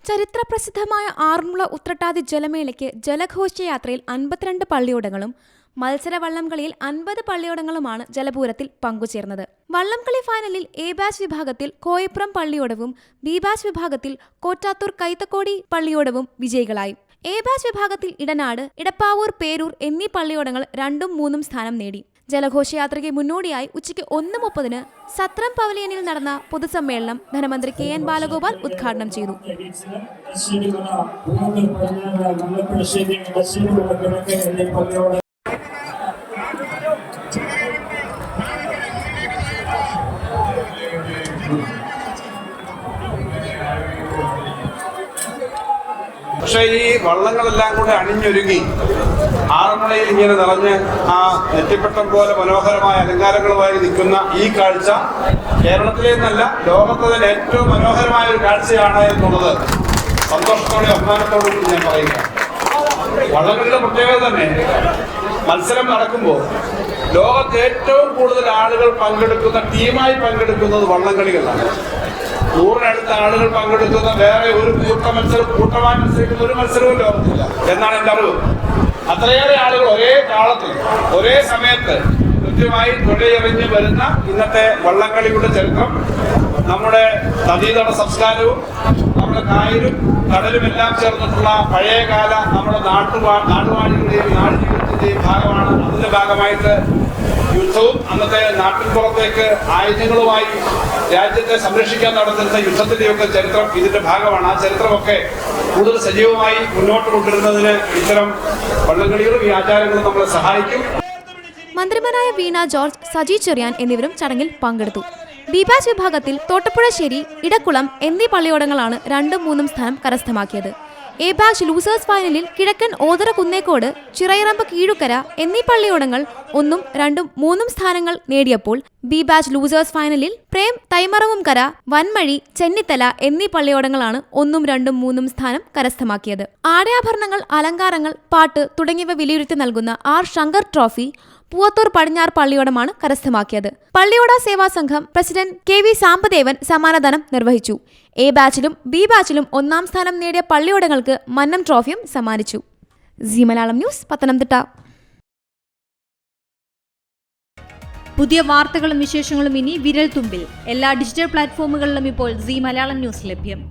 ചരിത്രപ്രസിദ്ധമായ ആറന്മുള ഉത്രട്ടാതി ജലമേളയ്ക്ക് ജലഘോഷയാത്രയിൽ 52 പള്ളിയോടങ്ങളും മത്സര വള്ളംകളിയിൽ 50 പള്ളിയോടങ്ങളുമാണ് ജലപൂരത്തിൽ പങ്കുചേർന്നത്. വള്ളംകളി ഫൈനലിൽ എ ബാച്ച് വിഭാഗത്തിൽ കോയിപ്രം പള്ളിയോടവും ബി ബാച്ച് വിഭാഗത്തിൽ കോറ്റാത്തൂർ കൈത്തക്കോടി പള്ളിയോടവും വിജയികളായി. എ ബാച്ച് വിഭാഗത്തിൽ ഇടനാട്, ഇടപ്പാവൂർ, പേരൂർ എന്നീ പള്ളിയോടങ്ങൾ 2ഉം 3ഉം സ്ഥാനം നേടി. ജലഘോഷയാത്രയ്ക്ക് മുന്നോടിയായി ഉച്ചയ്ക്ക് 1:30 സത്രം പവലിയനിൽ നടന്ന പൊതുസമ്മേളനം ധനമന്ത്രി KN ബാലഗോപാൽ ഉദ്ഘാടനം ചെയ്തു. പക്ഷേ ഈ വള്ളങ്ങളെല്ലാം കൂടെ അണിഞ്ഞൊരുങ്ങി ആറന്മുളയിൽ ഇങ്ങനെ നിറഞ്ഞ് ആ നെറ്റിപ്പട്ടം പോലെ മനോഹരമായ അലങ്കാരങ്ങളുമായി നിൽക്കുന്ന ഈ കാഴ്ച കേരളത്തിലെ നിന്നല്ല ലോകത്തെ തന്നെ ഏറ്റവും മനോഹരമായ ഒരു കാഴ്ചയാണ് എന്നുള്ളത് സന്തോഷത്തോടെ അഭിമാനത്തോടും ഞാൻ പറയുക. വള്ളങ്ങളുടെ പ്രത്യേകത തന്നെ മത്സരം നടക്കുമ്പോൾ ലോകത്ത് ഏറ്റവും കൂടുതൽ ആളുകൾ പങ്കെടുക്കുന്ന ടീമായി പങ്കെടുക്കുന്നത് വള്ളംകളികളാണ്. 100-അടുത്ത ആളുകൾ പങ്കെടുക്കുന്ന വേറെ ഒരു കൂട്ടമായി മത്സരിക്കുന്ന ഒരു മത്സരവും ലോകത്തില്ല എന്നാണ് എൻ്റെ അറിവ്. അത്രയേറെ ആളുകൾ ഒരേ താളത്തിൽ ഒരേ സമയത്ത് കൃത്യമായി തുഴയെറിഞ്ഞ് വരുന്ന ഇന്നത്തെ വള്ളംകളിയുടെ ചരിത്രം നമ്മുടെ നദീതട സംസ്കാരവും നമ്മുടെ കായലും കടലും എല്ലാം ചേർന്നിട്ടുള്ള പഴയകാല നമ്മുടെ നാടുവാഴികളുടെയും നാടുജീവിതത്തിന്റെയും ഭാഗമാണ്. അതിന്റെ ഭാഗമായിട്ട് യുദ്ധവും അന്നത്തെ നാട്ടിൻപുറത്തേക്ക് ആയുധങ്ങളുമായി രാജ്യത്തെ സംരക്ഷിക്കാൻ നടത്തുന്ന യുദ്ധത്തിന്റെയൊക്കെ ചരിത്രം ഇതിന്റെ ഭാഗമാണ്. ആ ചരിത്രമൊക്കെ കൂടുതൽ സജീവമായി മുന്നോട്ട് കൊണ്ടുവരുന്നതിന് ഇത്തരം വള്ളംകളികളും ഈ ആചാരങ്ങളും നമ്മളെ സഹായിക്കും. മന്ത്രിമാരായ വീണ ജോർജ്, സജി ചെറിയാൻ എന്നിവരും ചടങ്ങിൽ പങ്കെടുത്തു. ബി ബാച്ച് വിഭാഗത്തിൽ തോട്ടപ്പുഴശ്ശേരി, ഇടക്കുളം എന്നീ പള്ളിയോടങ്ങളാണ് 2ഉം 3ഉം സ്ഥാനം കരസ്ഥമാക്കിയത്. എ ബാച്ച് ലൂസേഴ്സ് ഫൈനലിൽ കിഴക്കൻ ഓതറ കുന്നേക്കോട്, ചിറയിറമ്പ് കീഴുക്കര എന്നീ പള്ളിയോടങ്ങൾ 1ഉം 2ഉം 3ഉം സ്ഥാനങ്ങൾ നേടിയപ്പോൾ ബി ബാച്ച് ലൂസേഴ്സ് ഫൈനലിൽ പ്രേം, തൈമറവുംകര, വൻമഴി, ചെന്നിത്തല എന്നീ പള്ളിയോടങ്ങളാണ് 1ഉം 2ഉം 3ഉം സ്ഥാനം കരസ്ഥമാക്കിയത്. ആടയാഭരണങ്ങൾ, അലങ്കാരങ്ങൾ, പാട്ട് തുടങ്ങിയവ വിലയിരുത്തി നൽകുന്ന ആർ ശങ്കർ ട്രോഫി പൂവത്തൂർ പടിഞ്ഞാർ പള്ളിയോടമാണ് കരസ്ഥമാക്കിയത്. പള്ളിയോട സേവാ സംഘം പ്രസിഡന്റ് KV സാമ്പദേവൻ സമ്മാനദാനം നിർവഹിച്ചു. എ ബാച്ചിലും ബി ബാച്ചിലും 1ആം സ്ഥാനം നേടിയ പള്ളിയോടങ്ങൾക്ക് മന്നം ട്രോഫിയും സമ്മാനിച്ചു. Zee Malayalam news, Pathanamthitta. പുതിയ വാർത്തകളും വിശേഷങ്ങളും ഇനി വിരൽ തുമ്പിൽ. എല്ലാ ഡിജിറ്റൽ പ്ലാറ്റ്ഫോമുകളിലും ഇപ്പോൾ സീ മലയാളം ന്യൂസ് ലഭ്യം.